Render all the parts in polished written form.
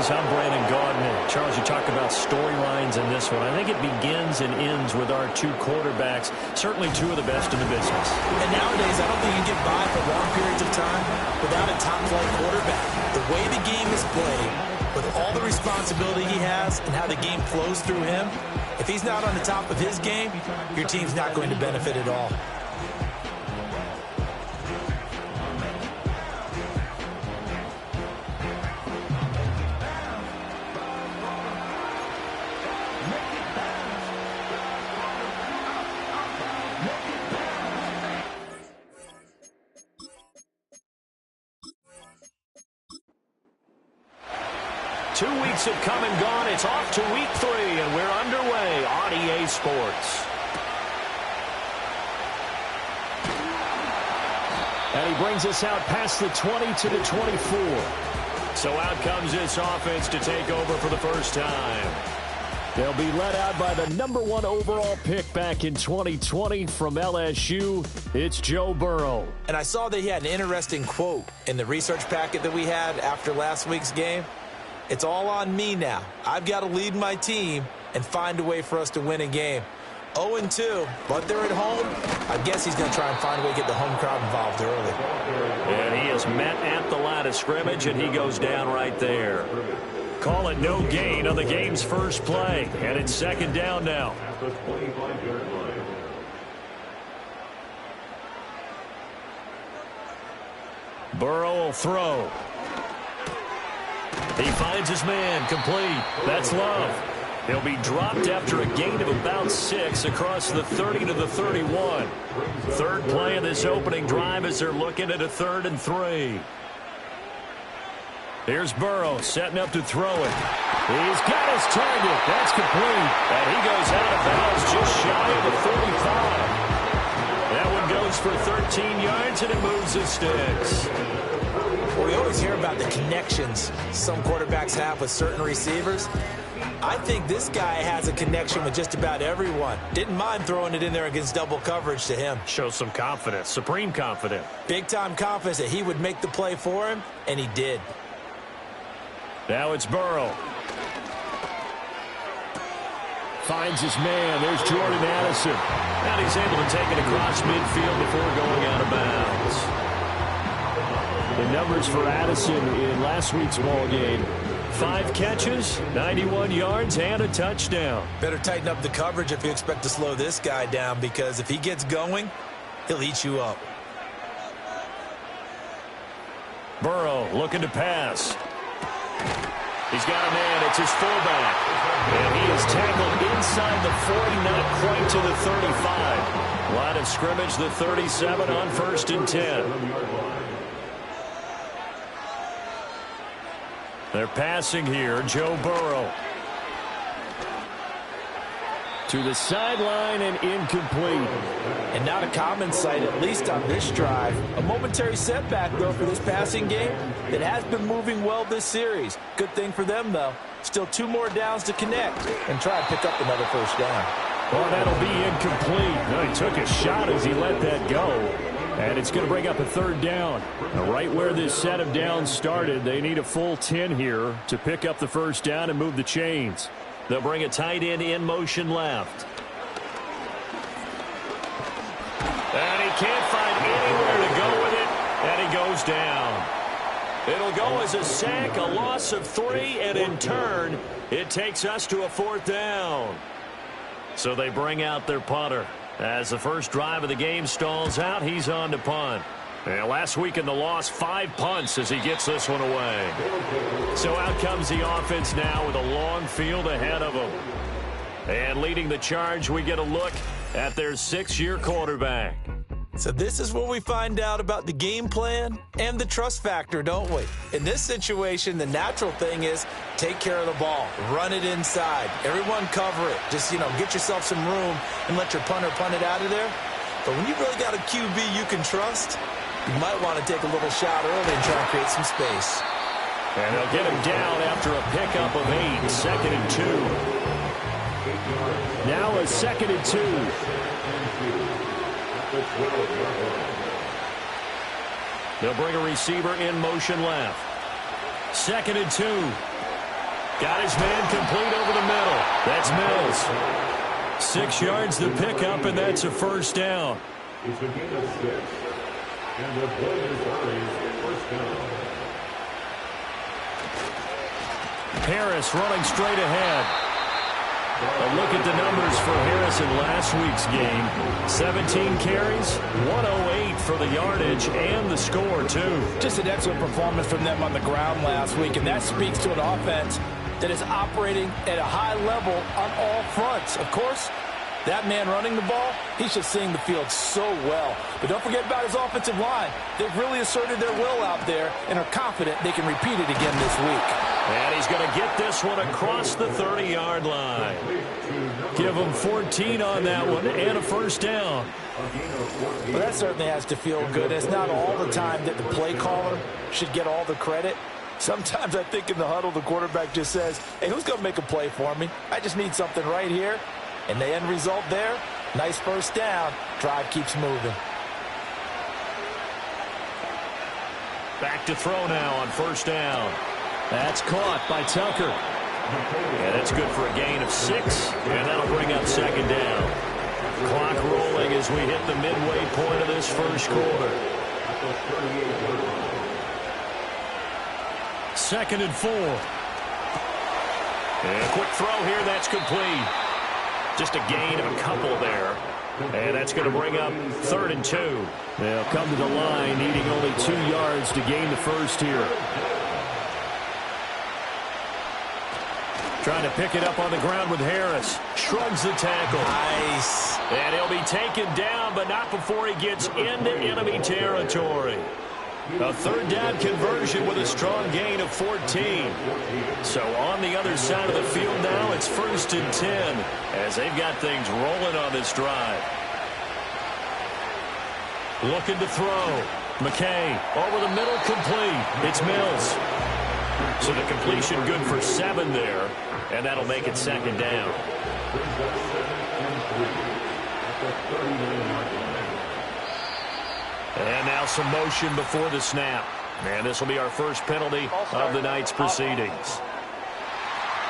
Copperheads. I'm Brandon Gaudin. Charles, you talk about storylines in this one. I think it begins and ends with our two quarterbacks, certainly two of the best in the business. And nowadays, I don't think you can get by for long periods of time without a top-flight quarterback. The way the game is played, with all the responsibility he has and how the game flows through him, if he's not on the top of his game, your team's not going to benefit at all. Have come and gone. It's off to week 3, and we're underway on EA Sports. And he brings us out past the 20 to the 24. So out comes this offense to take over for the first time. They'll be led out by the #1 overall pick back in 2020 from LSU. It's Joe Burrow. And I saw that he had an interesting quote in the research packet that we had after last week's game. It's all on me now. I've got to lead my team and find a way for us to win a game. 0-2, but they're at home. I guess he's going to try and find a way to get the home crowd involved early. And he is met at the line of scrimmage, and he goes down right there. Call it no gain on the game's first play, and it's second down now. Burrow will throw. He finds his man, complete. That's Love. He'll be dropped after a gain of about 6 across the 30 to the 31. Third play of this opening drive as they're looking at a 3rd and 3. Here's Burrow setting up to throw it. He's got his target. That's complete. And he goes out of bounds just shy of the 35. That one goes for 13 yards, and it moves the sticks. Well, we always hear about the connections some quarterbacks have with certain receivers. I think this guy has a connection with just about everyone. Didn't mind throwing it in there against double coverage to him. Shows some confidence, supreme confidence. Big-time confidence that he would make the play for him, and he did. Now it's Burrow. Finds his man. There's Jordan Addison. And he's able to take it across midfield before going out of bounds. The numbers for Addison in last week's ball game: 5 catches, 91 yards, and a touchdown. Better tighten up the coverage if you expect to slow this guy down, because if he gets going, he'll eat you up. Burrow looking to pass. He's got a man. It's his fullback. And he is tackled inside the 40, not quite to the 35. Line of scrimmage, the 37 on 1st and 10. They're passing here. Joe Burrow. To the sideline and incomplete. And not a common sight, at least on this drive. A momentary setback, though, for this passing game that has been moving well this series. Good thing for them, though. Still 2 more downs to connect and try and pick up another first down. Well, that'll be incomplete. No, he took a shot as he let that go. And it's going to bring up a 3rd down. Right where this set of downs started, they need a full 10 here to pick up the first down and move the chains. They'll bring a tight end in motion left. And he can't find anywhere to go with it, and he goes down. It'll go as a sack, a loss of 3, and in turn, it takes us to a 4th down. So they bring out their punter. As the first drive of the game stalls out, he's on to punt. And last week in the loss, 5 punts as he gets this one away. So out comes the offense now with a long field ahead of them. And leading the charge, we get a look at their 6-year quarterback. So this is where we find out about the game plan and the trust factor, don't we? In this situation, the natural thing is take care of the ball. Run it inside. Everyone cover it. Just, get yourself some room and let your punter punt it out of there. But when you've really got a QB you can trust, you might want to take a little shot early and try and create some space. And they'll get him down after a pickup of 8, 2nd and 2. Now a 2nd and 2. They'll bring a receiver in motion left. 2nd and 2. Got his man complete over the middle. That's Mills. 6 yards to pick up, and that's a first down. It's a gain of 6. And the play is first down. Harris running straight ahead. A look at the numbers for Harris in last week's game. 17 carries, 108 for the yardage, and the score, too. Just an excellent performance from them on the ground last week, and that speaks to an offense that is operating at a high level on all fronts. Of course, that man running the ball, he's just seeing the field so well. But don't forget about his offensive line. They've really asserted their will out there and are confident they can repeat it again this week. And he's going to get this one across the 30-yard line. Give him 14 on that one and a first down. Well, that certainly has to feel good. It's not all the time that the play caller should get all the credit. Sometimes I think in the huddle, the quarterback just says, hey, who's going to make a play for me? I just need something right here. And the end result there, nice first down. Drive keeps moving. Back to throw now on first down. That's caught by Tucker. And that's good for a gain of 6, and that'll bring up second down. Clock rolling as we hit the midway point of this first quarter. 2nd and 4. And a quick throw here, that's complete. Just a gain of a couple there. And that's going to bring up 3rd and 2. They'll come to the line, needing only 2 yards to gain the first here. Trying to pick it up on the ground with Harris. Shrugs the tackle. Nice. And he'll be taken down, but not before he gets into enemy territory. A 3rd down conversion with a strong gain of 14. So on the other side of the field now, it's 1st and 10 as they've got things rolling on this drive. Looking to throw. McKay over the middle, complete. It's Mills. So the completion good for 7 there, and that'll make it 2nd down. And now some motion before the snap. And this will be our first penalty of the night's proceedings.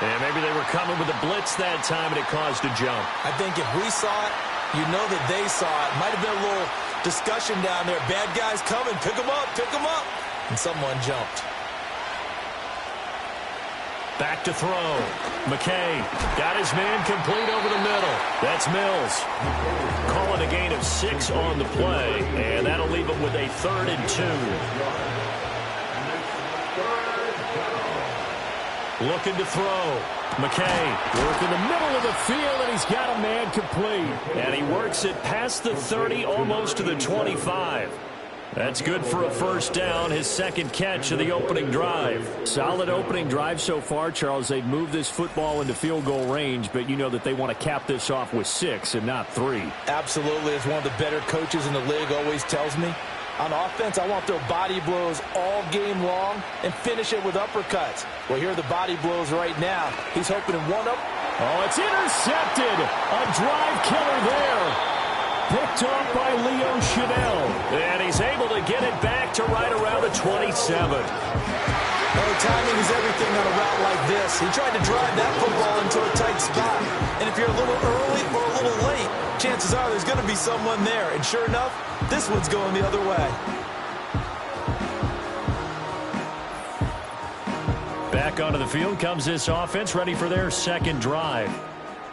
And maybe they were coming with a blitz that time, and it caused a jump. I think if we saw it, you know that they saw it. Might have been a little discussion down there. Bad guys coming. Pick them up. Pick them up. And someone jumped. Back to throw. McKay got his man complete over the middle. That's Mills. Calling a gain of 6 on the play, and that'll leave him with a 3rd and 2. Looking to throw. McKay working the middle of the field, and he's got a man complete. And he works it past the 30, almost to the 25. That's good for a first down, his 2nd catch of the opening drive. Solid opening drive so far, Charles. They've moved this football into field goal range, but you know that they want to cap this off with 6 and not 3. Absolutely. As one of the better coaches in the league always tells me, on offense, I want their body blows all game long and finish it with uppercuts. Well, here are the body blows right now. He's hoping to one up. Oh, it's intercepted. A drive killer there. Picked off by Leo Chanel. And he's able to get it back to right around the 27. Oh, timing is everything on a route like this. He tried to drive that football into a tight spot. And if you're a little early or a little late, chances are there's going to be someone there. And sure enough, this one's going the other way. Back onto the field comes this offense, ready for their 2nd drive.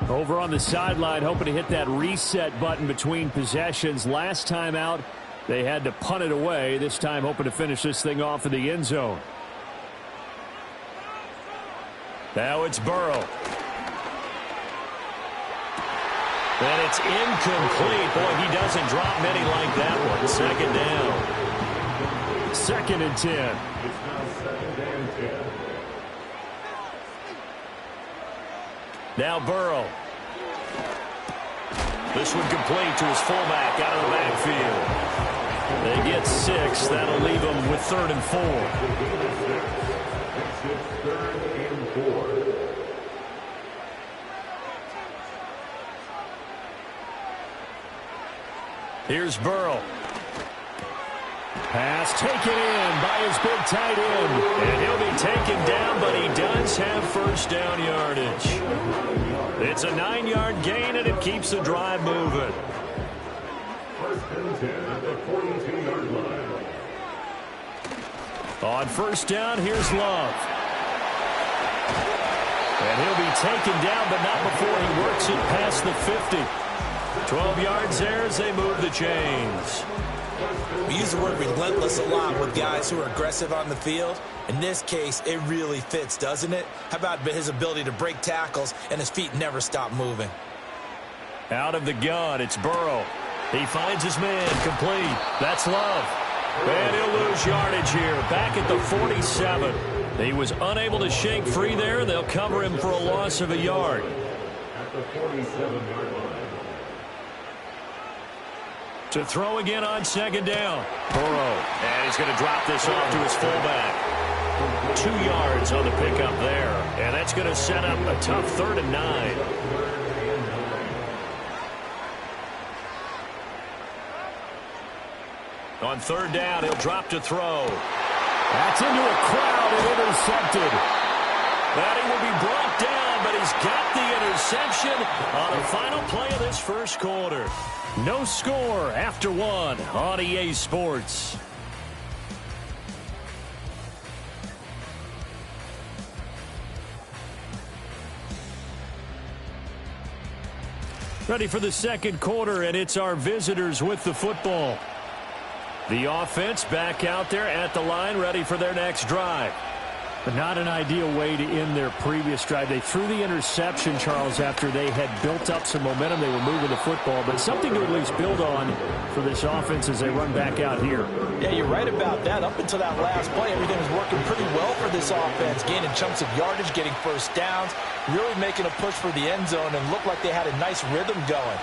Over on the sideline, hoping to hit that reset button between possessions. Last time out, they had to punt it away. This time, hoping to finish this thing off in the end zone. Now it's Burrow. And it's incomplete. Boy, he doesn't drop many like that one. 2nd down. 2nd and 10. It's now 2nd and 10. Now Burrow. This one complete to his fullback out of the backfield. They get 6. That'll leave them with 3rd and 4. It's 3rd and 4. Here's Burrow. Pass taken in by his big tight end. And he'll be taken down, but he does have first down yardage. It's a 9-yard gain, and it keeps the drive moving. First and 10 at the 42-yard line. On first down, here's Love. And he'll be taken down, but not before he works it past the 50. 12 yards there as they move the chains. We use the word relentless a lot with guys who are aggressive on the field. In this case, it really fits, doesn't it? How about his ability to break tackles and his feet never stop moving? Out of the gun, it's Burrow. He finds his man, complete. That's Love. And he'll lose yardage here, back at the 47. He was unable to shake free there. They'll cover him for a loss of a yard. At the 47-yard line. To throw again on second down. Burrow. And he's going to drop this off to his fullback. 2 yards on the pickup there. And that's going to set up a tough 3rd and 9. On 3rd down, he'll drop to throw. That's into a crowd and intercepted. That he will be brought down, but he's got the interception on the final play of this first quarter. No score after 1 on EA Sports. Ready for the second quarter, and it's our visitors with the football. The offense back out there at the line, ready for their next drive. But not an ideal way to end their previous drive. They threw the interception, Charles, after they had built up some momentum. They were moving the football, but something to at least build on for this offense as they run back out here. Yeah, you're right about that. Up until that last play, everything was working pretty well for this offense, gaining chunks of yardage, getting first downs, really making a push for the end zone, and looked like they had a nice rhythm going.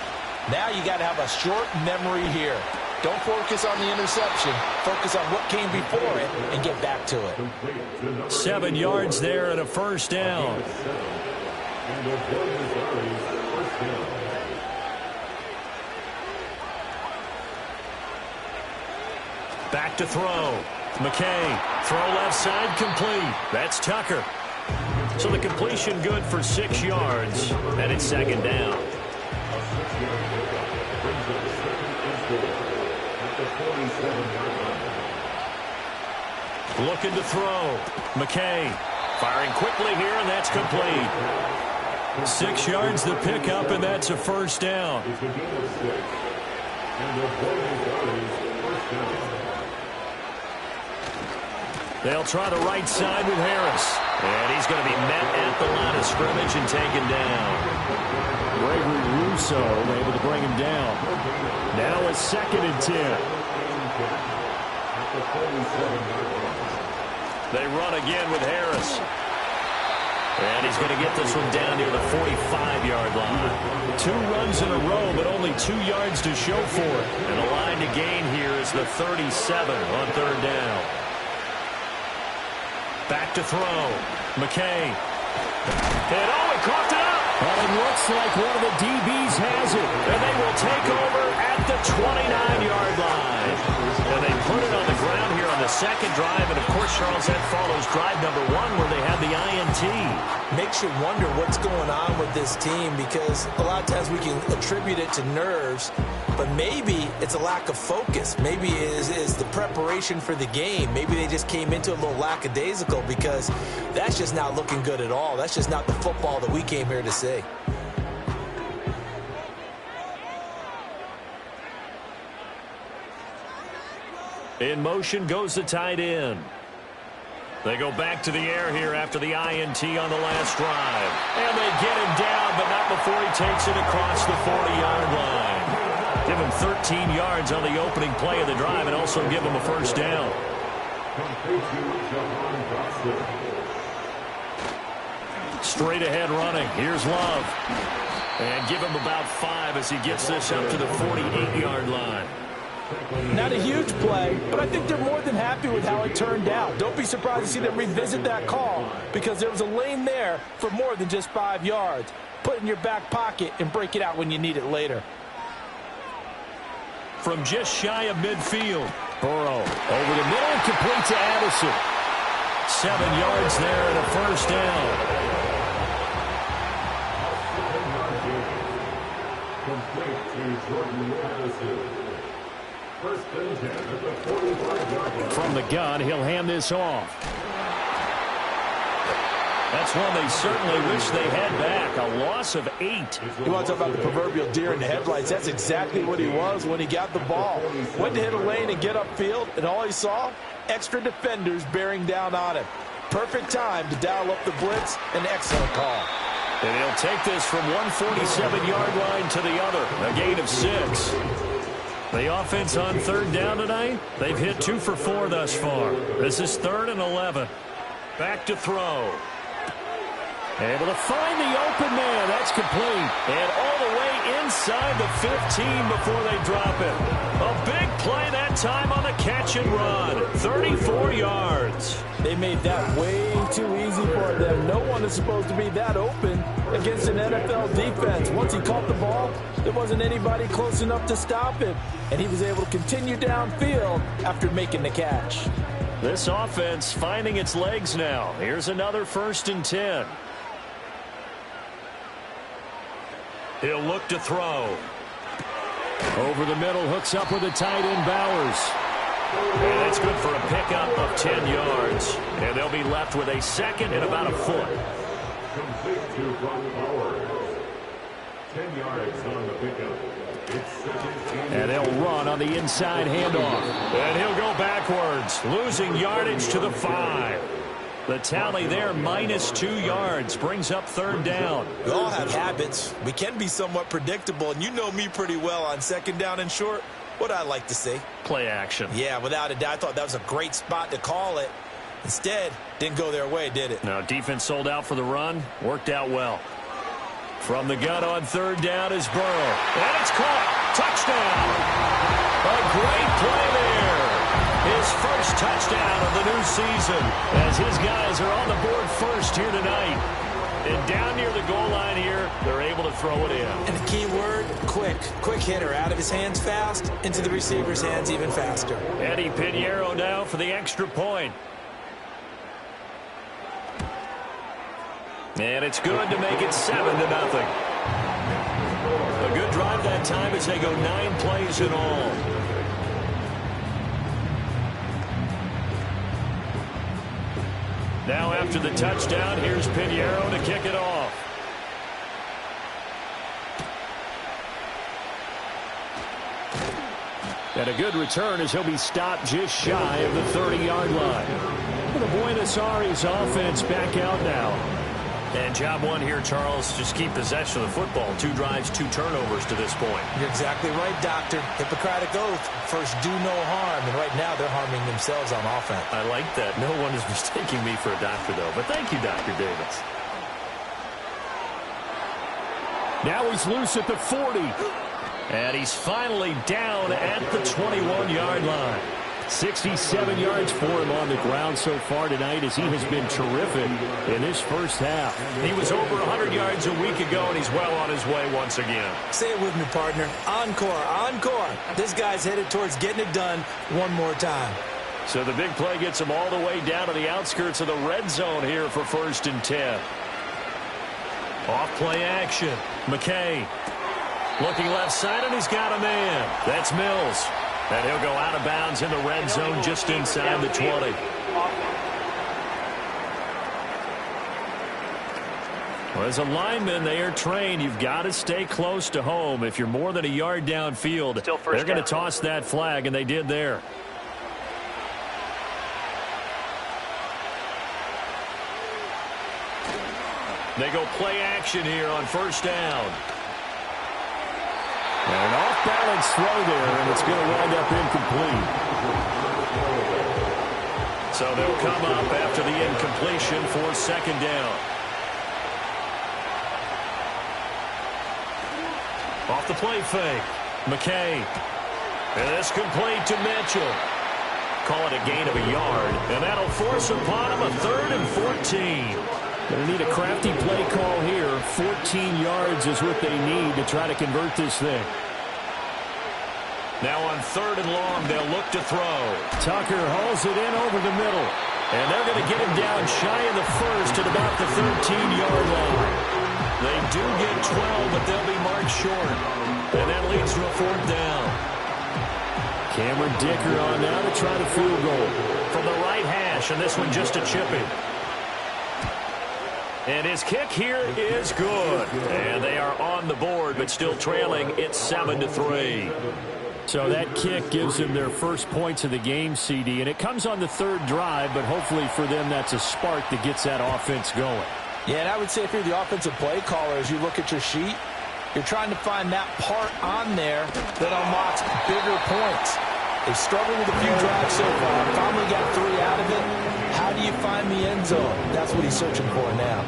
Now you got to have a short memory here. Don't focus on the interception. Focus on what came before it and get back to it. 7 yards there and a first down. Back to throw. McKay. Throw left side complete. That's Tucker. So the completion good for 6 yards. And it's second down. Looking to throw. McKay firing quickly here, and that's complete. 6 yards the pickup, and that's a first down. They'll try the right side with Harris. And he's going to be met at the line of scrimmage and taken down. Gregory Russo able to bring him down. Now it's 2nd and 10. They run again with Harris. And he's going to get this one down near the 45-yard line. 2 runs in a row, but only 2 yards to show for it. And the line to gain here is the 37 on 3rd down. Back to throw. McKay. And he coughed it up. Well, it looks like one of the DBs has it. And they will take over at the 29-yard line. And they put it on the ground here on the second drive. And, of course, Charles, that follows drive number 1 where they had the INT. Makes you wonder what's going on with this team because a lot of times we can attribute it to nerves, but maybe it's a lack of focus. Maybe it is the preparation for the game. Maybe they just came into a little lackadaisical because that's just not looking good at all. That's just not the football that we came here to see. In motion goes the tight end. They go back to the air here after the INT on the last drive. And they get him down, but not before he takes it across the 40-yard line. Give him 13 yards on the opening play of the drive and also give him a first down. Straight ahead running. Here's Love. And give him about 5 as he gets this up to the 48-yard line. Not a huge play, but I think they're more than happy with how it turned out. Don't be surprised to see them revisit that call because there was a lane there for more than just 5 yards. Put it in your back pocket and break it out when you need it later. From just shy of midfield, Burrow over the middle, complete to Addison. 7 yards there and a first down. Complete to Jordan Addison. First and 10 at the 45-yard line. From the gun, he'll hand this off. That's one they certainly wish they had back. A loss of 8. You want to talk about the proverbial deer in the headlights? That's exactly what he was when he got the ball. Went to hit a lane and get upfield, and all he saw, extra defenders bearing down on him. Perfect time to dial up the blitz. An excellent call. And he'll take this from 147-yard line to the other. A gain of 6. The offense on third down tonight, they've hit 2 for 4 thus far. This is 3rd and 11. Back to throw. Able to find the open man. That's complete. And all the way inside the 15 before they drop it. A big play that time on the catch and run. 34 yards. They made that way too easy for them. No one is supposed to be that open against an NFL defense. Once he caught the ball, there wasn't anybody close enough to stop him. And he was able to continue downfield after making the catch. This offense finding its legs now. Here's another 1st and 10. He'll look to throw. Over the middle, hooks up with a tight end, Bowers. And it's good for a pickup of 10 yards. And they'll be left with a 2nd and about a foot. Complete to Ron Bowers. 10 yards on the pickup. It's 2nd and they'll run on the inside handoff. And he'll go backwards, losing yardage to the 5. The tally there, -2 yards, brings up 3rd down. We all have habits. We can be somewhat predictable, and you know me pretty well on 2nd down and short. What I like to say? Play action. Yeah, without a doubt. I thought that was a great spot to call it. Instead, didn't go their way, did it? No, defense sold out for the run. Worked out well. From the gun on 3rd down is Burrow. And it's caught. Touchdown. A great play there. His first touchdown of the new season as his guys are on the board first here tonight. And down near the goal line here, they're able to throw it in. And the key word, quick. Quick hitter. Out of his hands fast, into the receiver's hands even faster. Eddie Pinheiro now for the extra point. And it's good to make it 7-0. A good drive that time as they go 9 plays in all. Now after the touchdown, here's Pinheiro to kick it off. And a good return as he'll be stopped just shy of the 30-yard line. The Buenos Aires offense back out now. And job one here, Charles, just keep possession of the football. 2 drives, 2 turnovers to this point. You're exactly right, Doctor. Hippocratic oath. First, do no harm. And right now, they're harming themselves on offense. I like that. No one is mistaking me for a doctor, though. But thank you, Dr. Davis. Now he's loose at the 40. And he's finally down at the 21-yard line. 67 yards for him on the ground so far tonight as he has been terrific in this first half. He was over 100 yards a week ago, and he's well on his way once again. Say it with me, partner. Encore, encore. This guy's headed towards getting it done one more time. So the big play gets him all the way down to the outskirts of the red zone here for 1st and 10. Off play action. McKay looking left side, and he's got a man. That's Mills. And he'll go out of bounds in the red zone just inside the 20. Well, as a lineman, they are trained. You've got to stay close to home. If you're more than a yard downfield, they're going to toss that flag, and they did there. They go play action here on 1st down. And an off-balance throw there, and it's going to wind up incomplete. So they'll come up after the incompletion for 2nd down. Off the play fake. McKay. And it's complete to Mitchell. Call it a gain of a yard, and that'll force upon him a 3rd and 14. Going to need a crafty play call here. 14 yards is what they need to try to convert this thing. Now on 3rd and long, they'll look to throw. Tucker hauls it in over the middle. And they're going to get him down shy of the first at about the 13-yard line. They do get 12, but they'll be marked short. And that leads to a 4th down. Cameron Dicker on now to try the field goal. From the right hash, and this one just a chip-in. And his kick here is good. And they are on the board, but still trailing. It's 7-3. So that kick gives them their first points of the game, CD, and it comes on the 3rd drive, but hopefully for them that's a spark that gets that offense going. Yeah, and I would say if you're the offensive play caller, as you look at your sheet, you're trying to find that part on there that unlocks bigger points. They've struggled with a few drives so far. Finally got 3 out of it. How do you find the end zone? That's what he's searching for now.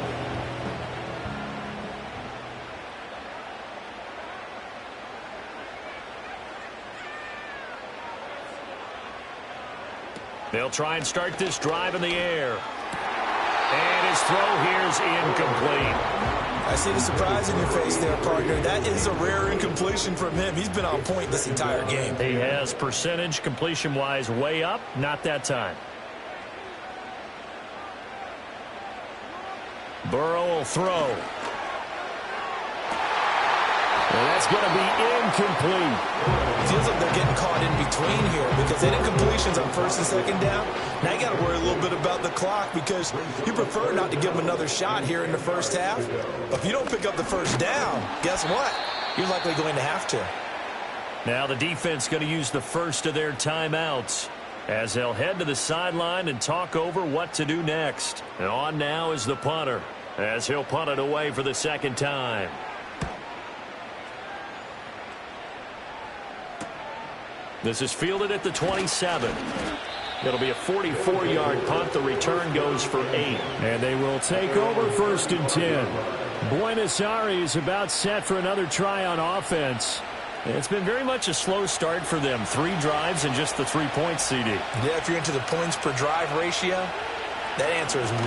They'll try and start this drive in the air. And his throw here is incomplete. I see the surprise in your face there, partner. That is a rare incompletion from him. He's been on point this entire game. He has percentage completion-wise way up. Not that time. Burrow will throw. And that's going to be incomplete. Feels like they're getting caught in between here because they did completions on 1st and 2nd down. Now you got to worry a little bit about the clock because you prefer not to give them another shot here in the 1st half. But if you don't pick up the 1st down, guess what? You're likely going to have to. Now the defense going to use the first of their timeouts as they'll head to the sideline and talk over what to do next. And on now is the punter as he'll punt it away for the 2nd time. This is fielded at the 27. It'll be a 44-yard punt. The return goes for 8. And they will take over 1st and 10. Buenos Aires about set for another try on offense. It's been very much a slow start for them. 3 drives and just the 3 points, CD. Yeah, if you're into the points per drive ratio, that answer is 1.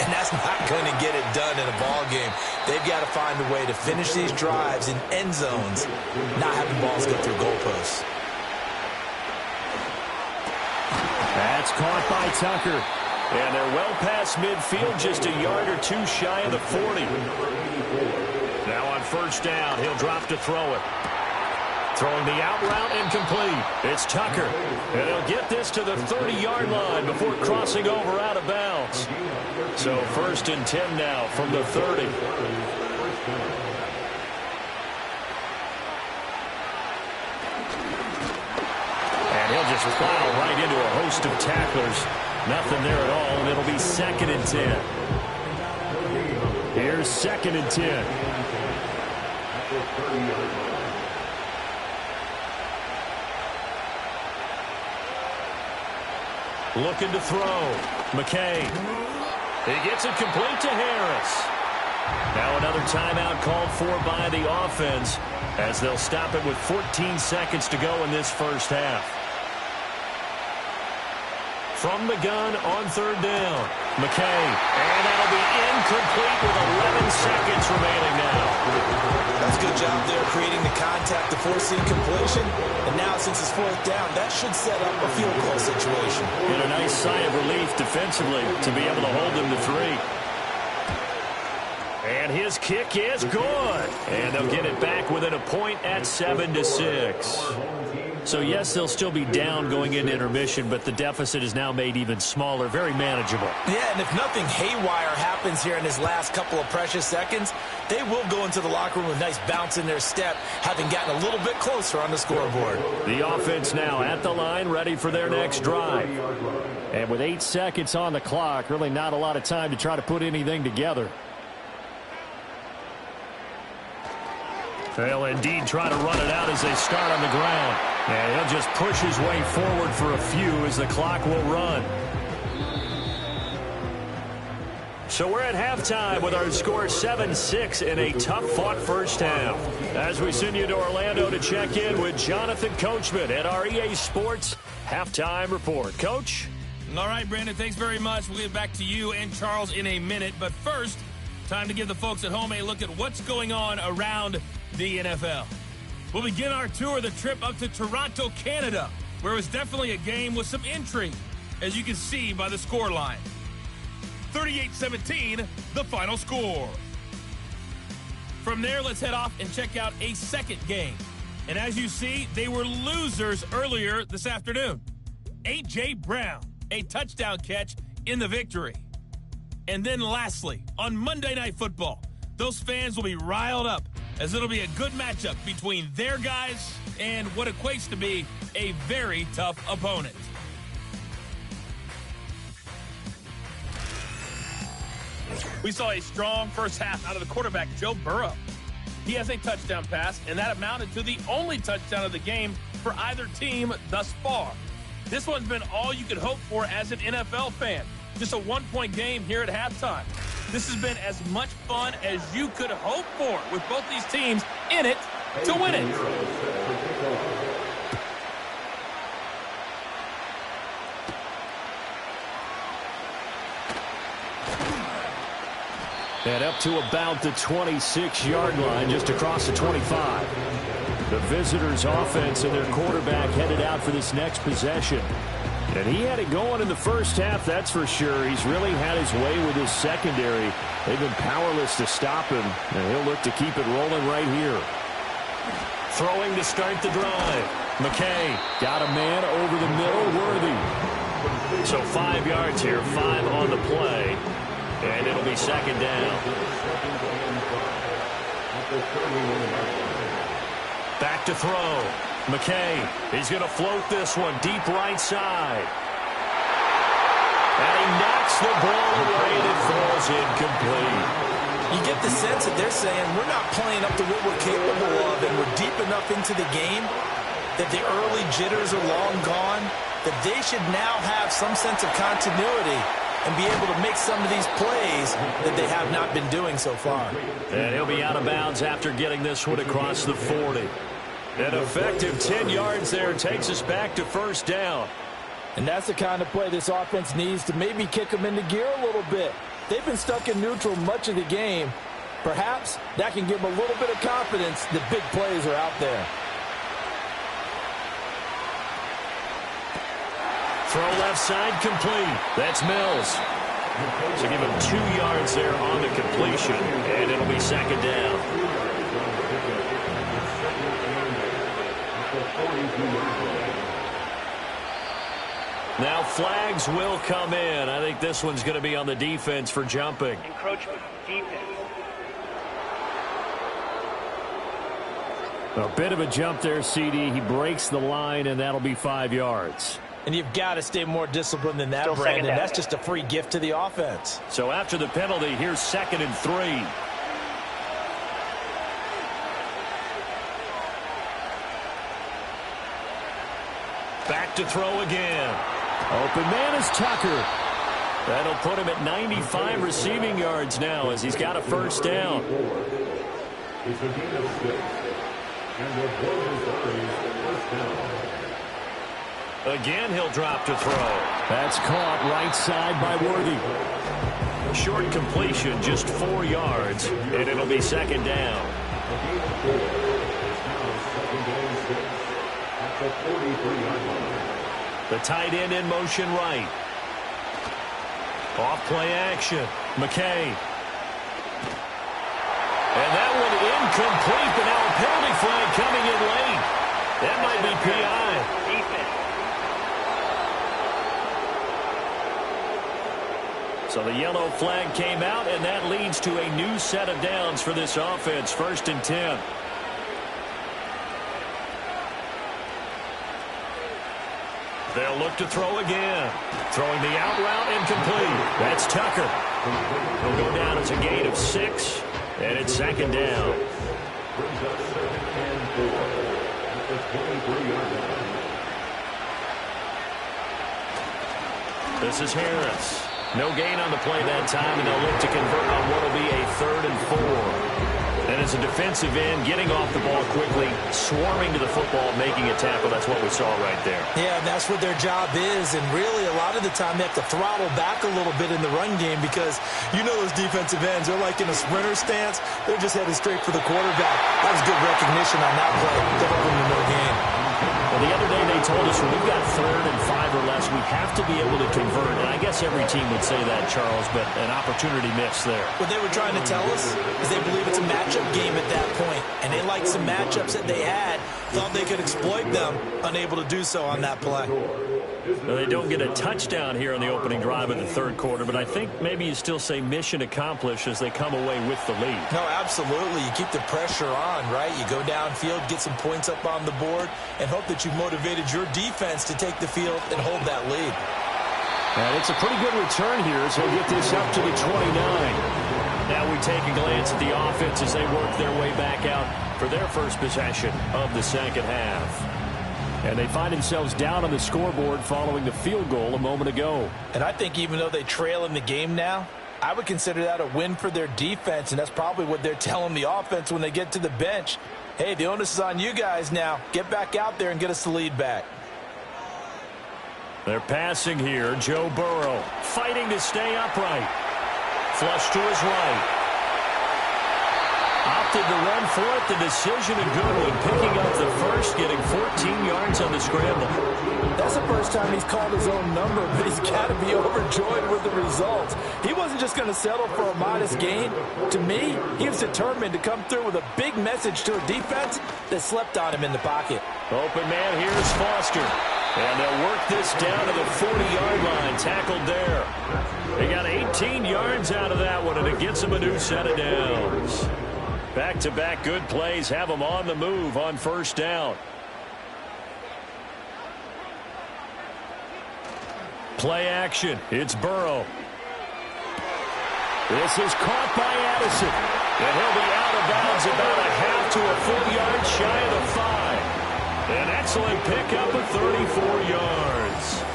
And that's not going to get it done in a ball game. They've got to find a way to finish these drives in end zones, not having balls go through goalposts. That's caught by Tucker. And they're well past midfield, just a yard or 2 shy of the 40. Now on 1st down, he'll drop to throw it. Throwing the out route incomplete. It's Tucker. And he'll get this to the 30-yard line before crossing over out of bounds. So 1st and 10 now from the 30. And he'll just plow right into a host of tacklers. Nothing there at all, and it'll be 2nd and 10. Here's 2nd and 10. Looking to throw. McKay. He gets it complete to Harris. Now another timeout called for by the offense as they'll stop it with 14 seconds to go in this 1st half. From the gun on 3rd down. McKay. And that'll be incomplete with 11 seconds remaining now. That's a good job there creating the contact to force the incompletion. And now since it's 4th down, that should set up a field goal situation. And a nice sigh of relief defensively to be able to hold them to 3. And his kick is good. And they'll get it back within a point at 7-6. So, yes, they'll still be down going into intermission, but the deficit is now made even smaller, very manageable. Yeah, and if nothing haywire happens here in his last couple of precious seconds, they will go into the locker room with a nice bounce in their step, having gotten a little bit closer on the scoreboard. The offense now at the line, ready for their next drive. And with 8 seconds on the clock, really not a lot of time to try to put anything together. They'll indeed try to run it out as they start on the ground. And he'll just push his way forward for a few as the clock will run. So we're at halftime with our score 7-6 in a tough-fought 1st half. As we send you to Orlando to check in with Jonathan Coachman at our EA Sports Halftime Report. Coach? All right, Brandon, thanks very much. We'll get back to you and Charles in a minute. But first, time to give the folks at home a look at what's going on around the NFL. We'll begin our tour of the trip up to Toronto, Canada, where it was definitely a game with some intrigue, as you can see by the score line. 38-17, the final score. From there, let's head off and check out a second game. And as you see, they were losers earlier this afternoon. A.J. Brown, a touchdown catch in the victory. And then lastly, on Monday Night Football, those fans will be riled up as it'll be a good matchup between their guys and what equates to be a very tough opponent. We saw a strong first half out of the quarterback, Joe Burrow. He has a touchdown pass, and that amounted to the only touchdown of the game for either team thus far. This one's been all you could hope for as an NFL fan. Just a one-point game here at halftime. This has been as much fun as you could hope for, with both these teams in it to win it. And up to about the 26-yard line, just across the 25. The visitors' offense and their quarterback headed out for this next possession. And he had it going in the first half, that's for sure. He's really had his way with his secondary. They've been powerless to stop him, and he'll look to keep it rolling right here. Throwing to start the drive. McKay Got a man over the middle, Worthy. So 5 yards here, 5 on the play. And it'll be second down. Back to throw. McKay, he's going to float this one deep right side. And he knocks the ball away and it falls incomplete. You get the sense that they're saying we're not playing up to what we're capable of, and we're deep enough into the game that the early jitters are long gone, that they should now have some sense of continuity and be able to make some of these plays that they have not been doing so far. And he'll be out of bounds after getting this one across the 40. An effective 10 yards there takes us back to first down. And that's the kind of play this offense needs to maybe kick them into gear a little bit. They've been stuck in neutral much of the game. Perhaps that can give them a little bit of confidence that big plays are out there. Throw left side complete. That's Mills. So give him 2 yards there on the completion, and it'll be second down. Now flags will come in. I think this one's going to be on the defense for jumping. Encroachment, defense. A bit of a jump there, CD. He breaks the line, and that'll be 5 yards. And you've got to stay more disciplined than that, Still Brandon. That's just a free gift to the offense. So after the penalty, here's 2nd and 3. Back to throw again. Open man is Tucker. That'll put him at 95 receiving yards now as he's got a first down. It's a gain of 6. And the ball is first down. Again, he'll drop to throw. That's caught right side by Worthy. Short completion, just 4 yards, and it'll be second down. A gain of 4. It's now 2nd and 6 at the 43-yard line. The tight end in motion right. Off play action. McKay. And that one incomplete, but now a penalty flag coming in late. That might be PI. So the yellow flag came out, and that leads to a new set of downs for this offense. 1st and 10. They'll look to throw again. Throwing the out route incomplete. That's Tucker. He'll go down as a gain of 6, and it's second down. Brings up 2nd and 4 at the 23-yard line. This is Harris. No gain on the play that time, and they'll look to convert on what will be a 3rd and 4. And as a defensive end, getting off the ball quickly, swarming to the football, making a tackle. That's what we saw right there. Yeah, and that's what their job is. And really, a lot of the time, they have to throttle back a little bit in the run game because you know those defensive ends, they're like in a sprinter stance. They're just headed straight for the quarterback. That was good recognition on that play to hold them to no gain. Well, the other day they told us when we've got 3rd and 5 or less, we have to be able to convert. And I guess every team would say that, Charles, but an opportunity missed there. What they were trying to tell us is they believe it's a matchup game at that point. And they liked some matchups that they had, thought they could exploit them, unable to do so on that play. Well, they don't get a touchdown here in the opening drive of the 3rd quarter, but I think maybe you still say mission accomplished as they come away with the lead. No, absolutely. You keep the pressure on, right? You go downfield, get some points up on the board, and hope that you've motivated your defense to take the field and hold that lead. And it's a pretty good return here as they get this up to the 29. Now we take a glance at the offense as they work their way back out for their first possession of the second half. And they find themselves down on the scoreboard following the field goal a moment ago. And I think even though they trail in the game now, I would consider that a win for their defense, and that's probably what they're telling the offense when they get to the bench. Hey, the onus is on you guys now. Get back out there and get us the lead back. They're passing here. Joe Burrow fighting to stay upright. Flush to his right. Opted to run for it. The decision, a good one. Picking up the first, getting 14 yards on the scramble. That's the first time he's called his own number, but he's got to be overjoyed with the results. He wasn't just going to settle for a modest gain. To me, he was determined to come through with a big message to a defense that slept on him in the pocket. Open man, here's Foster. And they'll work this down to the 40-yard line. Tackled there. They got 18 yards out of that one, and it gets them a new set of downs. Back-to-back good plays have them on the move on first down. Play action. It's Burrow. This is caught by Addison. And he'll be out of bounds about a half to a full yard shy of the 5. An excellent pickup of 34 yards.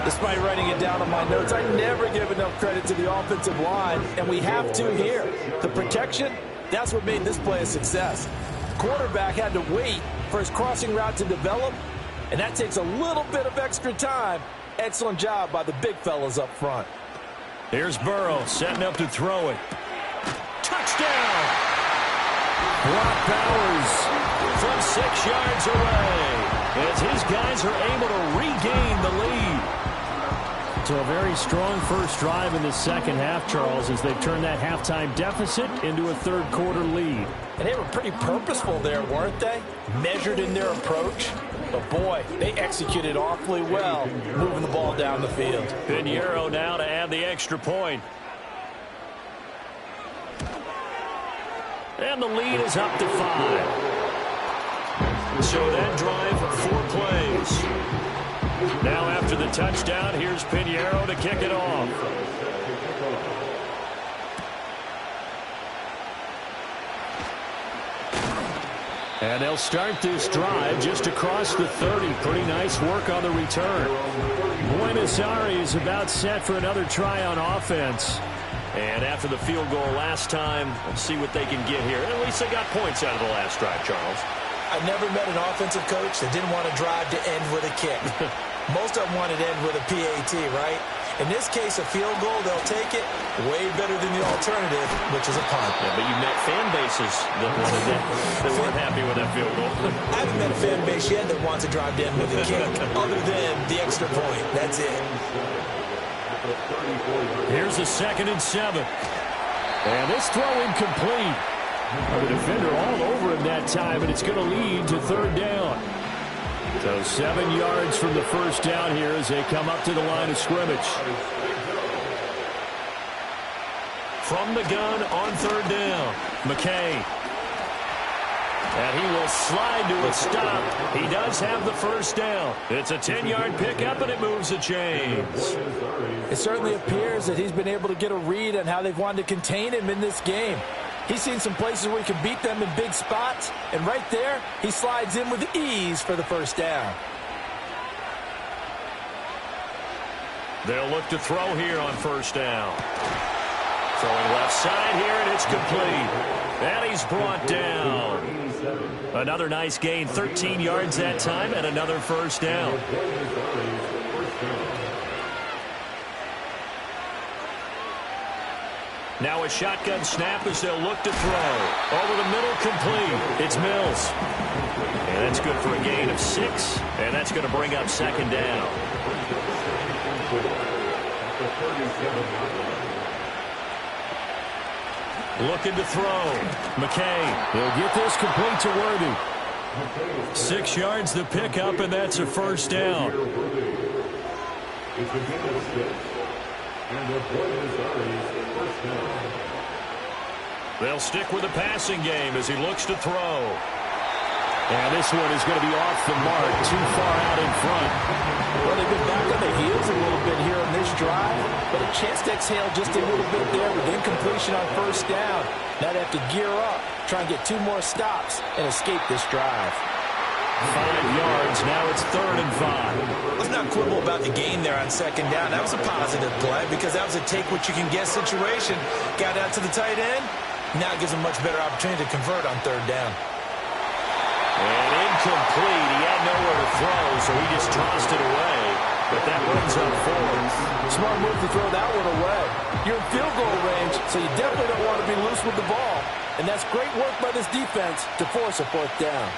Despite writing it down on my notes, I never give enough credit to the offensive line, and we have to here. The protection, that's what made this play a success. Quarterback had to wait for his crossing route to develop, and that takes a little bit of extra time. Excellent job by the big fellas up front. Here's Burrow setting up to throw it. Touchdown! Brock Bowers from 6 yards away as his guys are able to regain the lead. So a very strong first drive in the second half, Charles, as they've turned that halftime deficit into a third quarter lead. And they were pretty purposeful there, weren't they? Measured in their approach. But boy, they executed awfully well, moving the ball down the field. Pinheiro now to add the extra point. And the lead is up to 5. So that drive, 4 plays. Now after the touchdown, here's Pinheiro to kick it off. And they'll start this drive just across the 30. Pretty nice work on the return. Buenos Aires about set for another try on offense. And after the field goal last time, let's see what they can get here. At least they got points out of the last drive, Charles. I never met an offensive coach that didn't want to drive to end with a kick. Most of them wanted to end with a PAT, right? In this case, a field goal, they'll take it. Way better than the alternative, which is a punt. Yeah, but you met fan bases that weren't happy with that field goal. I haven't met a fan base yet that wants to drive to end with a kick, other than the extra point. That's it. Here's a 2nd and 7. And this throw incomplete. The defender all over him that time, and it's going to lead to 3rd down. So 7 yards from the first down here as they come up to the line of scrimmage. From the gun on 3rd down, McKay. And he will slide to a stop. He does have the first down. It's a 10-yard pickup, and it moves the chains. It certainly appears that he's been able to get a read on how they've wanted to contain him in this game. He's seen some places where he can beat them in big spots, and right there, he slides in with ease for the first down. They'll look to throw here on first down. Throwing left side here, and it's complete. And he's brought down. Another nice gain, 13 yards that time, and another first down. Now a shotgun snap as they'll look to throw. Over the middle, complete. It's Mills. And that's good for a gain of 6, and that's going to bring up second down. Looking to throw. McKay. He'll get this complete to Worthy. 6 yards the pickup, and that's a first down. They'll stick with the passing game as he looks to throw. And this one is going to be off the mark, too far out in front. Well, they've been back on the heels a little bit here on this drive, but a chance to exhale just a little bit there with incompletion on first down. Now they have to gear up, try and get 2 more stops, and escape this drive. 5 yards, now it's 3rd and 5. Let's not quibble about the gain there on second down. That was a positive play because that was a take-what-you-can-get situation. Got out to the tight end. Now it gives him a much better opportunity to convert on 3rd down. And incomplete. He had nowhere to throw, so he just tossed it away. But that brings up 4th. Smart move to throw that one away. You're in field goal range, so you definitely don't want to be loose with the ball. And that's great work by this defense to force a 4th down.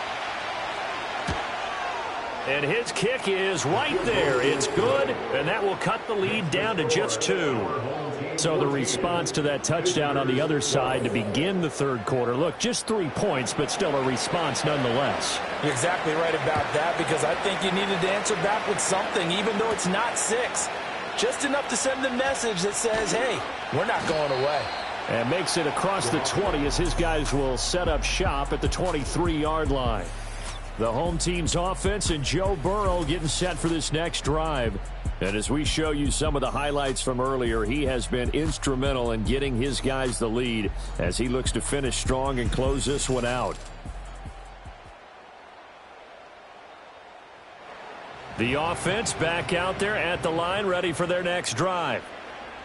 And his kick is right there. It's good, and that will cut the lead down to just 2. So the response to that touchdown on the other side to begin the 3rd quarter. Look, just 3 points, but still a response nonetheless. You're exactly right about that because I think you needed to answer back with something, even though it's not 6. Just enough to send the message that says, hey, we're not going away. And makes it across the 20 as his guys will set up shop at the 23-yard line. The home team's offense and Joe Burrow getting set for this next drive. And as we show you some of the highlights from earlier, he has been instrumental in getting his guys the lead as he looks to finish strong and close this one out. The offense back out there at the line, ready for their next drive.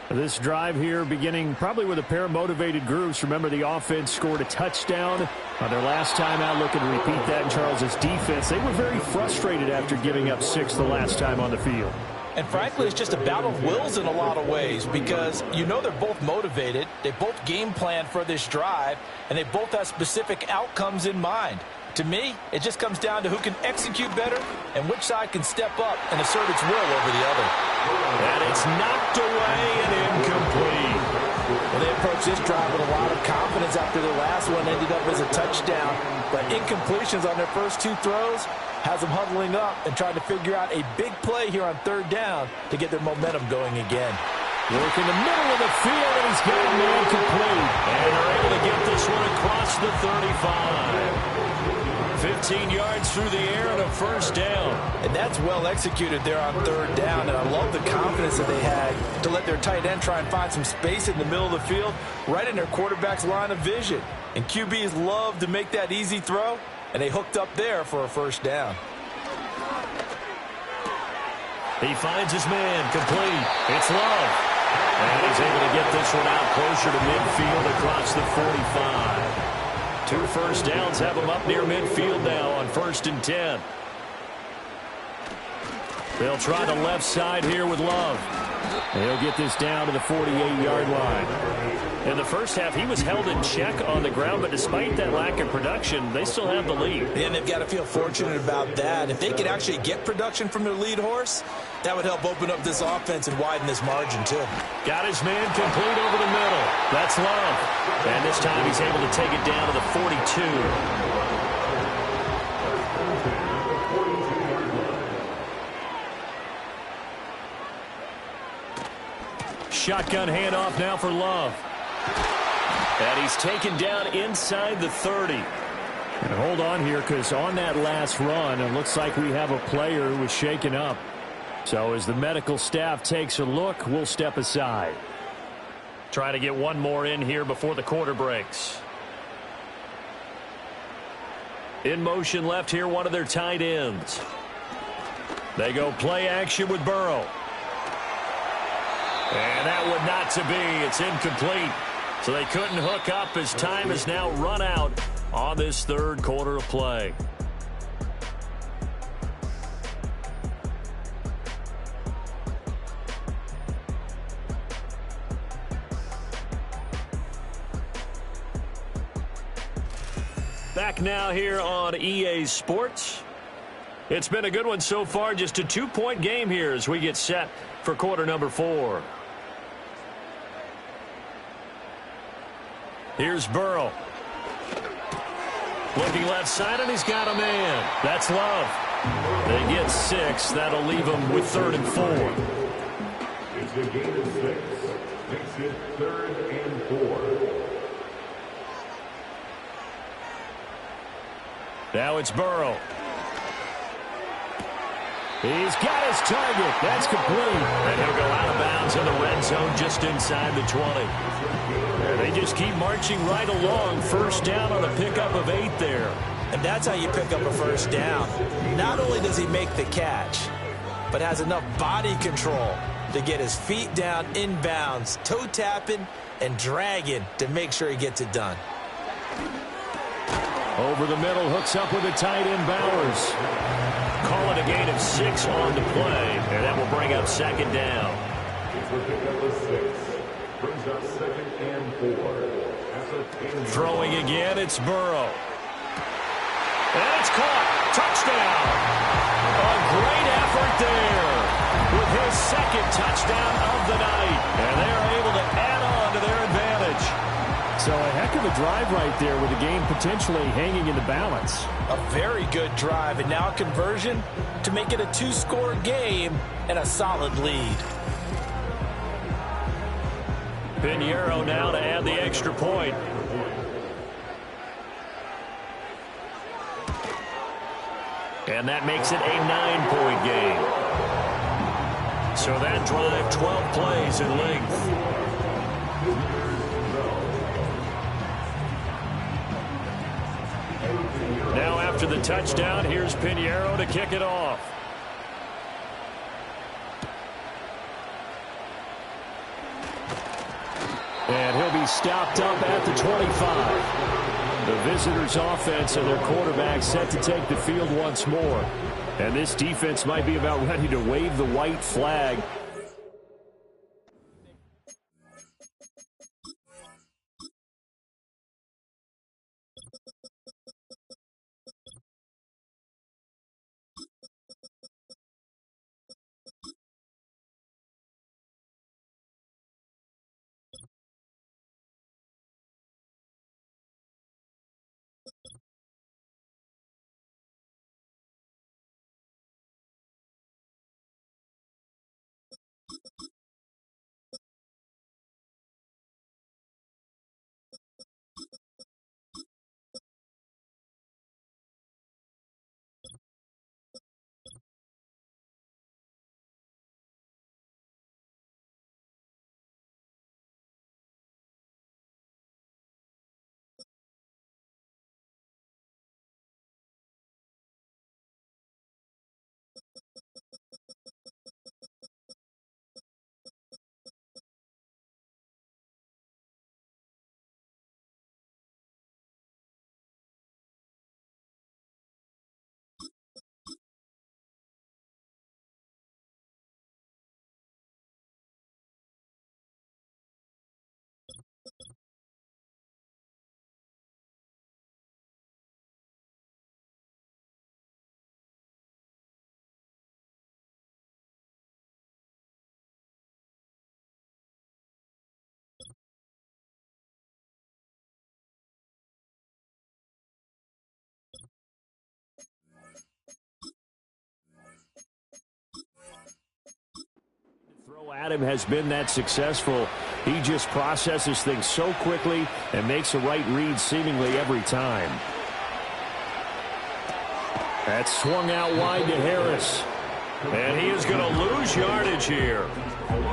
This drive here beginning probably with a pair of motivated groups. Remember, the offense scored a touchdown on their last time out. Looking to repeat that in Charles's defense. They were very frustrated after giving up 6 the last time on the field. And frankly, it's just a battle of wills in a lot of ways because you know they're both motivated. They both game plan for this drive, and they both have specific outcomes in mind. To me, it just comes down to who can execute better and which side can step up and assert its will over the other. And it's knocked away and incomplete. Well, they approached this drive with a lot of confidence after their last one ended up as a touchdown. But incompletions on their first 2 throws has them huddling up and trying to figure out a big play here on 3rd down to get their momentum going again. Work in the middle of the field, and he's got a man complete. And they're able to get this one across the 35. 15 yards through the air and a first down. And that's well executed there on 3rd down. And I love the confidence that they had to let their tight end try and find some space in the middle of the field, right in their quarterback's line of vision. And QBs love to make that easy throw, and they hooked up there for a first down. He finds his man, complete. It's Love. And he's able to get this one out closer to midfield across the 45. 2 first downs have him up near midfield now on 1st and 10. They'll try the left side here with Love. He'll get this down to the 48-yard line. In the first half, he was held in check on the ground, but despite that lack of production, they still have the lead. And they've got to feel fortunate about that. If they could actually get production from their lead horse, that would help open up this offense and widen this margin, too. Got his man complete over the middle. That's Love. And this time he's able to take it down to the 42. Shotgun handoff now for Love. And he's taken down inside the 30. And hold on here, because on that last run, it looks like we have a player who was shaken up. So as the medical staff takes a look, we'll step aside. Trying to get one more in here before the quarter breaks. In motion left here, one of their tight ends. They go play action with Burrow. And that would not to be. It's incomplete. So they couldn't hook up as time has now run out on this third quarter of play. Back now here on EA Sports. It's been a good one so far. Just a 2-point game here as we get set for quarter number 4. Here's Burrow. Looking left side, and he's got a man. That's Love. They get 6. That'll leave them with 3rd and 4. It's a gain of 6. Makes it 3rd and 4. Now it's Burrow. He's got his target. That's complete. And he'll go out of bounds in the red zone just inside the 20. They just keep marching right along. First down on a pickup of 8 there. And that's how you pick up a first down. Not only does he make the catch, but has enough body control to get his feet down inbounds, toe tapping and dragging to make sure he gets it done. Over the middle, hooks up with a tight end, Bowers. Call it a gain of 6 on the play, and that will bring up 2nd down. It's a pickup of 6. Brings up 2nd and 4. Throwing again, it's Burrow. And it's caught. Touchdown. A great effort there with his 2nd touchdown of the night. And they're able to add on to their advantage. So a heck of a drive right there with the game potentially hanging in the balance. A very good drive, and now a conversion to make it a 2-score game and a solid lead. Pinheiro now to add the extra point. And that makes it a 9-point game. So that drive, 12 plays in length. Now after the touchdown, here's Pinheiro to kick it off. And he'll be stopped up at the 25. The visitors' offense and their quarterback set to take the field once more. And this defense might be about ready to wave the white flag. Throw at him has been that successful. He just processes things so quickly and makes the right read seemingly every time. That's swung out wide to Harris. And he is going to lose yardage here.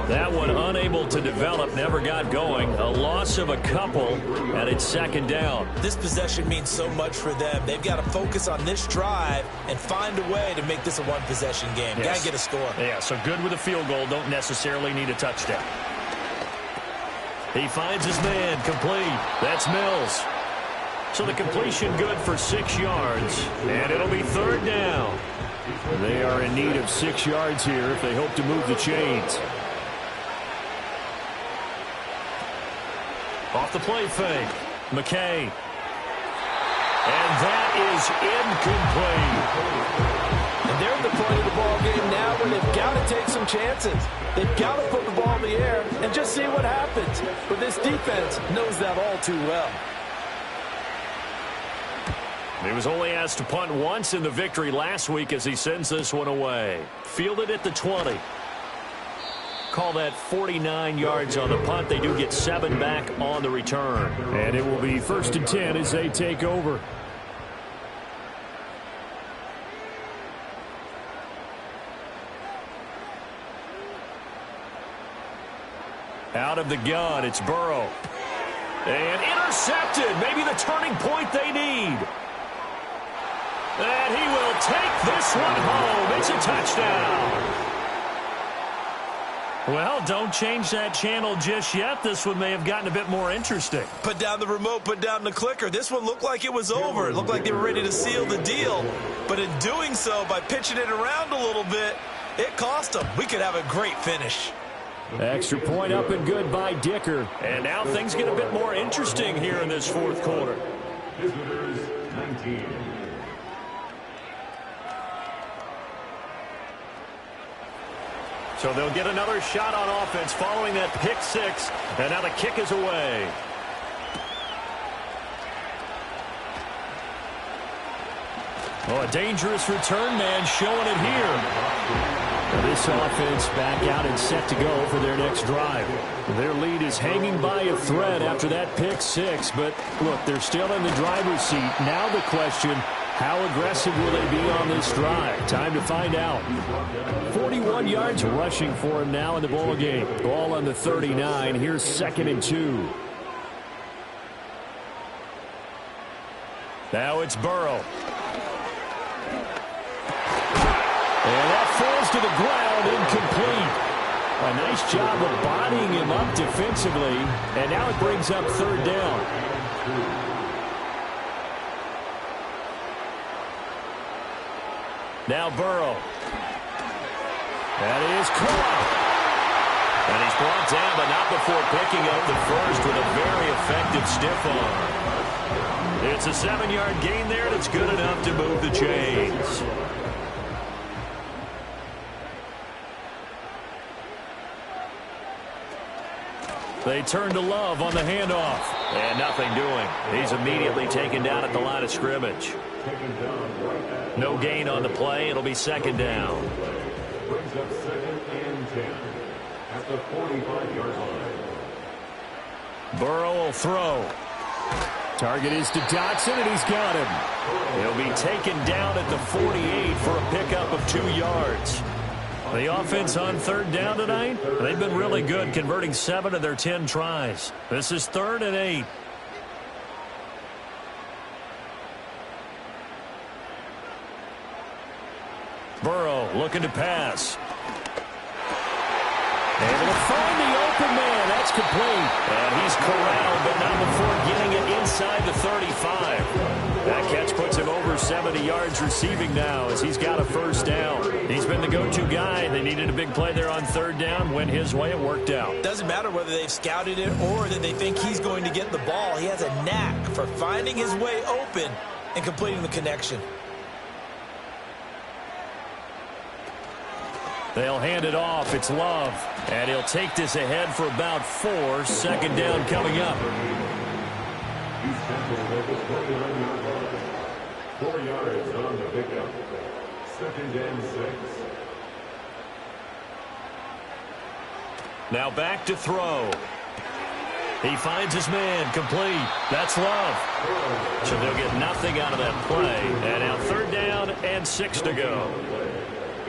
That one unable to develop, never got going. A loss of a couple, and it's 2nd down. This possession means so much for them. They've got to focus on this drive and find a way to make this a one-possession game. Yes. Got to get a score. Yeah, so good with a field goal. Don't necessarily need a touchdown. He finds his man, complete. That's Mills. So the completion good for 6 yards, and it'll be third down. They are in need of 6 yards here if they hope to move the chains. Off the play fake, McKay. And that is incomplete. And they're at the point of the ball game now where they've got to take some chances. They've got to put the ball in the air and just see what happens. But this defense knows that all too well. He was only asked to punt once in the victory last week as he sends this one away. Fielded at the 20. Call that 49 yards on the punt. They do get 7 back on the return. And it will be 1st and 10 as they take over. Out of the gun, it's Burrow. And intercepted. Maybe the turning point they need. And he will take this one home. It's a touchdown. Well, don't change that channel just yet. This one may have gotten a bit more interesting. Put down the remote, put down the clicker. This one looked like it was over. It looked like they were ready to seal the deal. But in doing so, by pitching it around a little bit, it cost them. We could have a great finish. Extra point up and good by Dicker. And now things get a bit more interesting here in this 4th quarter. Visitors 19. So they'll get another shot on offense following that pick 6. And now the kick is away. Oh, a dangerous return man showing it here. This offense back out and set to go for their next drive. Their lead is hanging by a thread after that pick 6. But, look, they're still in the driver's seat. Now the question, how aggressive will they be on this drive? Time to find out. 41 yards rushing for him now in the ball game. Ball on the 39. Here's 2nd and 2. Now it's Burrow. And that falls to the ground, incomplete. A nice job of bodying him up defensively. And now it brings up 3rd down. Now Burrow. That is caught. And he's brought down, but not before picking up the first with a very effective stiff arm. It's a 7-yard gain there, and it's good enough to move the chains. They turn to Love on the handoff. And nothing doing. He's immediately taken down at the line of scrimmage. No gain on the play. It'll be 2nd down. Brings up 2nd and 10 at the 45-yard line. Burrow will throw. Target is to Dotson, and he's got him. He'll be taken down at the 48 for a pickup of 2 yards. The offense on 3rd down tonight, they've been really good, converting 7 of their 10 tries. This is 3rd and 8. Burrow looking to pass. Able to find the open man. That's complete. And he's corralled, but not before getting it inside the 35. That catch puts him over 70 yards receiving now as he's got a 1st down. He's been the go-to guy. They needed a big play there on 3rd down. Went his way. It worked out. Doesn't matter whether they've scouted it or that they think he's going to get the ball. He has a knack for finding his way open and completing the connection. They'll hand it off. It's Love. And he'll take this ahead for about 4. 2nd down coming up. He's tackled at the 29-yard line. 4 yards on the pickup. 2nd and 6. Now back to throw. He finds his man, complete. That's Love. So they'll get nothing out of that play. And now 3rd down and 6 to go.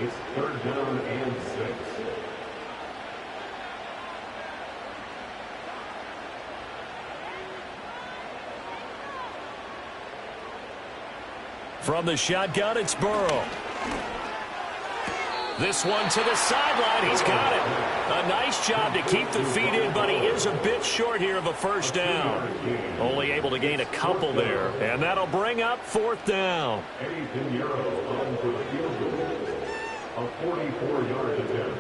It's 3rd down and 6. From the shotgun, it's Burrow. This one to the sideline. He's got it. A nice job to keep the feet in, but he is a bit short here of a first down. Only able to gain a couple there, and that'll bring up fourth down. Eddie Pinheiro on for the field goal. A 44-yard attempt.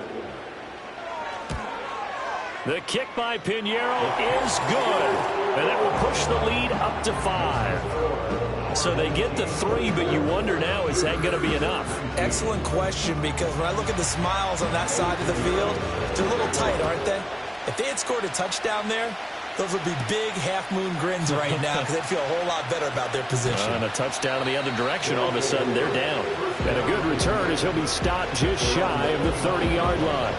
The kick by Pinheiro is good, and that will push the lead up to 5. So they get the 3, but you wonder now, is that going to be enough? Excellent question, because when I look at the smiles on that side of the field, they're a little tight, aren't they? If they had scored a touchdown there, those would be big half-moon grins right now because they'd feel a whole lot better about their position. And a touchdown in the other direction, all of a sudden they're down. And a good return as he'll be stopped just shy of the 30-yard line.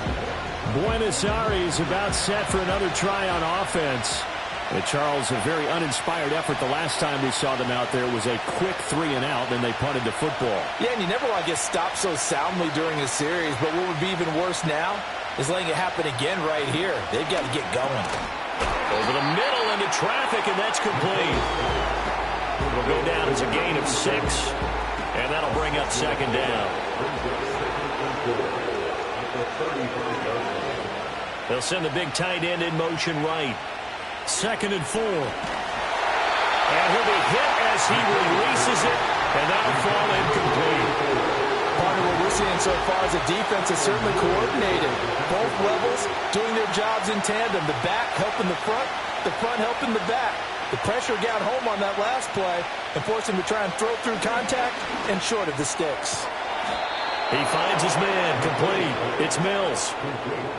Buenos Aires about set for another try on offense. And Charles, a very uninspired effort the last time we saw them out there was a quick 3-and-out, then they punted the football. Yeah, and you never want to get stopped so soundly during a series, but what would be even worse now is letting it happen again right here. They've got to get going. Over the middle into traffic, and that's complete. It'll go down as a gain of 6, and that'll bring up second down. They'll send the big tight end in motion right. 2nd and 4. And he'll be hit as he releases it, and that'll fall incomplete. Partner, what we're seeing so far is the defense is certainly coordinated. Both levels doing their jobs in tandem. The back helping the front helping the back. The pressure got home on that last play and forced him to try and throw through contact and short of the sticks. He finds his man, complete. It's Mills.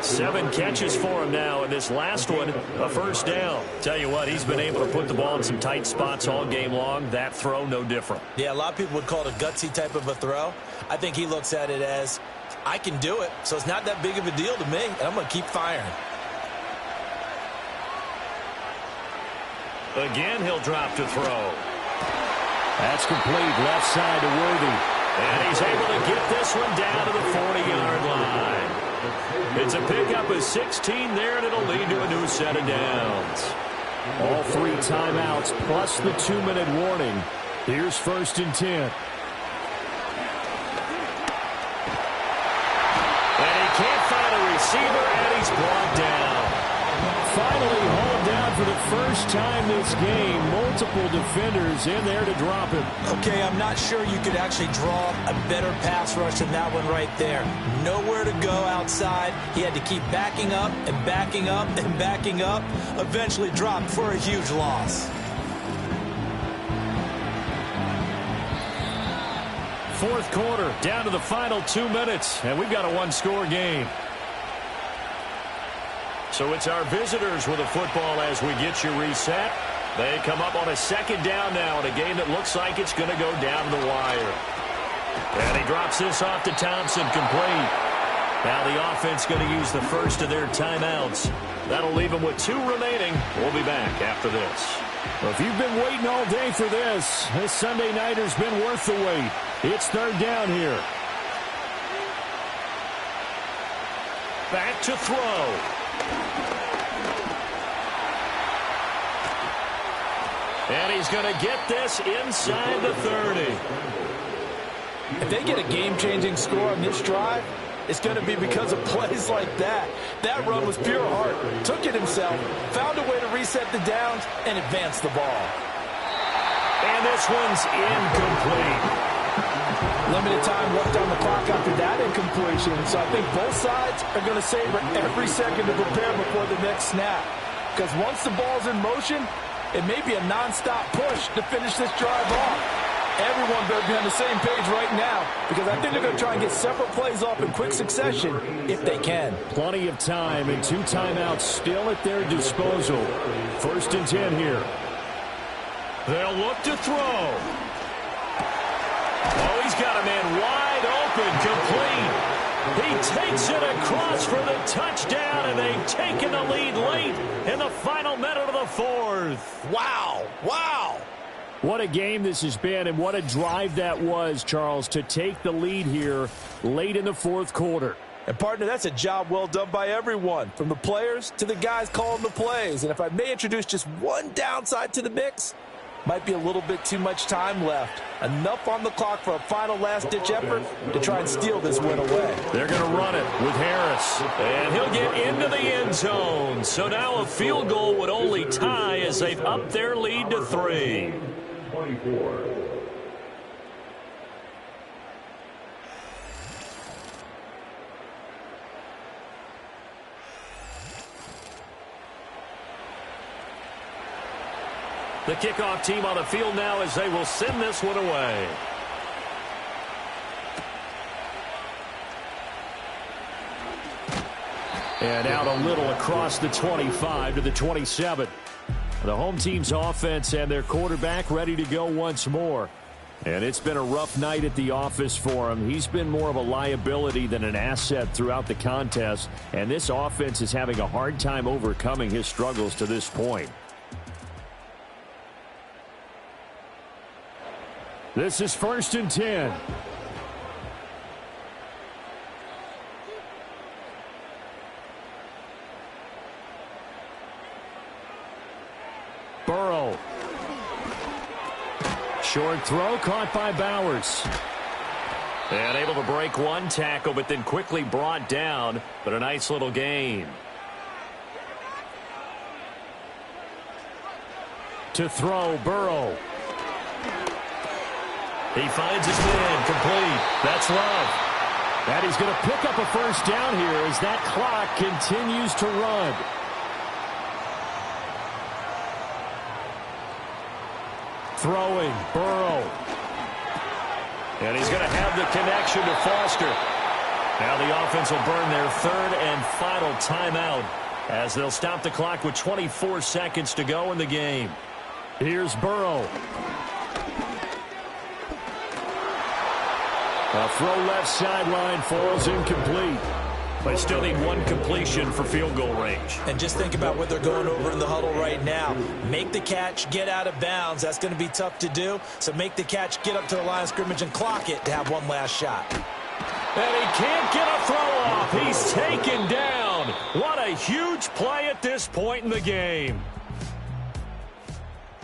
7 catches for him now, and this last one, a first down. Tell you what, he's been able to put the ball in some tight spots all game long. That throw, no different. Yeah, a lot of people would call it a gutsy type of a throw. I think he looks at it as, I can do it, so it's not that big of a deal to me, and I'm going to keep firing. Again, he'll drop to throw. That's complete, left side to Worthy. And he's able to get this one down to the 40-yard line. It's a pickup of 16 there, and it'll lead to a new set of downs. All 3 timeouts plus the 2-minute warning. Here's 1st and 10. And he can't find a receiver, and he's brought down. Finally hauled down for the first time this game. Multiple defenders in there to drop him. Okay, I'm not sure you could actually draw a better pass rush than that one right there. Nowhere to go outside. He had to keep backing up and backing up and backing up. Eventually dropped for a huge loss. 4th quarter, down to the final 2 minutes, and we've got a 1-score game. So it's our visitors with the football as we get you reset. They come up on a 2nd down now in a game that looks like it's going to go down to the wire. And he drops this off to Thompson, complete. Now the offense going to use the first of their timeouts. That'll leave them with 2 remaining. We'll be back after this. Well, if you've been waiting all day for this Sunday nighter's been worth the wait. It's 3rd down here. Back to throw. And he's going to get this inside the 30. If they get a game-changing score on this drive, it's going to be because of plays like that. That run was pure heart. Took it himself, found a way to reset the downs, and advance the ball. And this one's incomplete. Limited time left on the clock after that incompletion. So I think both sides are going to savor every second to prepare before the next snap. Because once the ball's in motion, it may be a nonstop push to finish this drive off. Everyone better be on the same page right now because I think they're going to try and get several plays off in quick succession if they can. Plenty of time and 2 timeouts still at their disposal. 1st and 10 here. They'll look to throw. Oh, he's got a man wide open, complete. He takes it across for the touchdown, and they've taken the lead late in the final minute of the 4th. Wow. Wow. What a game this has been, and what a drive that was, Charles, to take the lead here late in the 4th quarter. And, partner, that's a job well done by everyone, from the players to the guys calling the plays. And if I may introduce just one downside to the mix, Might be a little bit too much time left. Enough on the clock for a final last-ditch effort to try and steal this win away. They're going to run it with Harris. And he'll get into the end zone. So now a field goal would only tie as they've upped their lead to 3. 24. The kickoff team on the field now as they will send this one away. And out a little across the 25 to the 27. The home team's offense and their quarterback ready to go once more. And it's been a rough night at the office for him. He's been more of a liability than an asset throughout the contest. And this offense is having a hard time overcoming his struggles to this point. This is 1st and 10. Burrow. Short throw caught by Bowers. And able to break one tackle, but then quickly brought down. But a nice little gain. To throw, Burrow. He finds his man, complete. That's Love. And he's going to pick up a first down here as that clock continues to run. Throwing, Burrow. And he's going to have the connection to Foster. Now the offense will burn their 3rd and final timeout as they'll stop the clock with 24 seconds to go in the game. Here's Burrow. A throw left sideline falls incomplete. But still need one completion for field goal range. And just think about what they're going over in the huddle right now. Make the catch, get out of bounds. That's going to be tough to do. So make the catch, get up to the line of scrimmage, and clock it to have one last shot. And he can't get a throw off. He's taken down. What a huge play at this point in the game.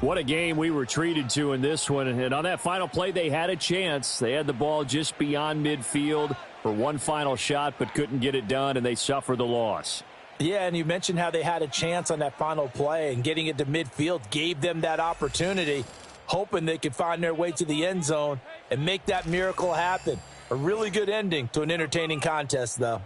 What a game we were treated to in this one. And on that final play, they had a chance. They had the ball just beyond midfield for one final shot, but couldn't get it done, and they suffered the loss. Yeah, and you mentioned how they had a chance on that final play, and getting it to midfield gave them that opportunity, hoping they could find their way to the end zone and make that miracle happen. A really good ending to an entertaining contest, though.